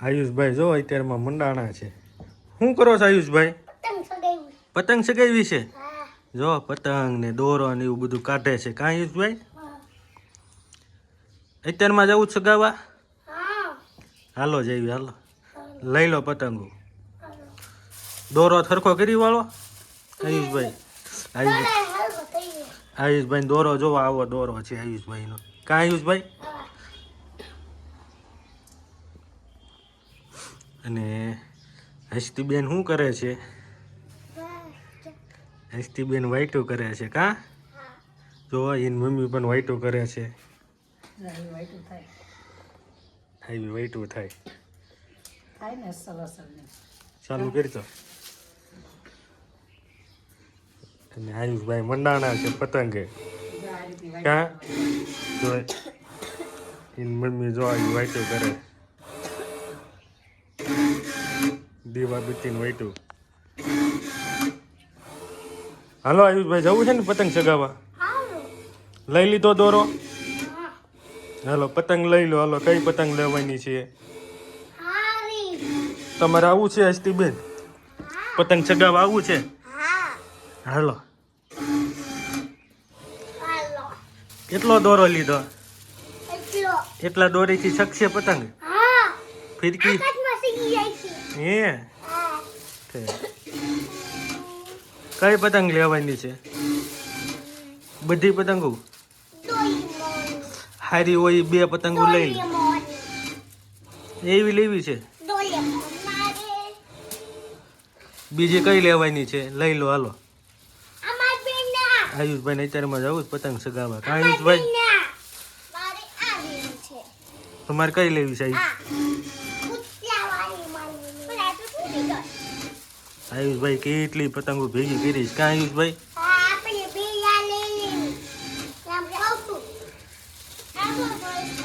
આયુષભાઈ જો અત્યારમાં મંડાણા છે. શું કરો છો આયુષભાઈ? પતંગ સગાવી છે. જો પતંગ ને દોરો ને એવું બધું કાઢે છે. કાં આયુષભાઈ? અત્યારમાં જવું સગાવા? હાલો જઈએ હાલો. લઈ લો પતંગો. દોરો સરખો કરી વાળો આયુષભાઈ. આયુષભાઈ દોરો જોવા આવો દોરો છે આયુષભાઈનો. કાં આયુષભાઈ? અને હસ્તીબેન શું કરે છે? હસ્તીબેન વાઈટું કરે છે. કાં જો એની મમ્મી પણ વાઈટું કરે છે. આવી વાઈટું થાય ચાલુ કરજો. અને આયુષભાઈ મંડાણા છે પતંગે. કાં જો એની મમ્મી જો આવી વાઈટું કરે. દીવા બીતીને વાઈટું. હાલો આયુષભાઈ જવું છે ને પતંગ ચગાવવા? લઈ લીધો દોરો? હાલો પતંગ લઈ લો. હાલો કઈ પતંગ લેવાની છે? તમારે આવું છે હસ્તીબેન? પતંગ ચગાવવા આવું છે? હાલો. કેટલો દોરો લીધો? એટલા દોરીથી શકશે પતંગ? ફિરકી હે? કઈ પતંગ લેવાની છે? બધી પતંગો હારી હોય બે પતંગો લઈ લે. એવી લેવી છે? બીજી કઈ લેવાની છે? લઈ લો હાલો. આયુષભાઈ ને અત્યારમાં જવું પતંગ સગાવા. કાં આયુષભાઈ? તમારે કઈ લેવી છે? આયુષભાઈ કેટલી પતંગો ભેગી કરીશ. કાં આયુષભાઈ?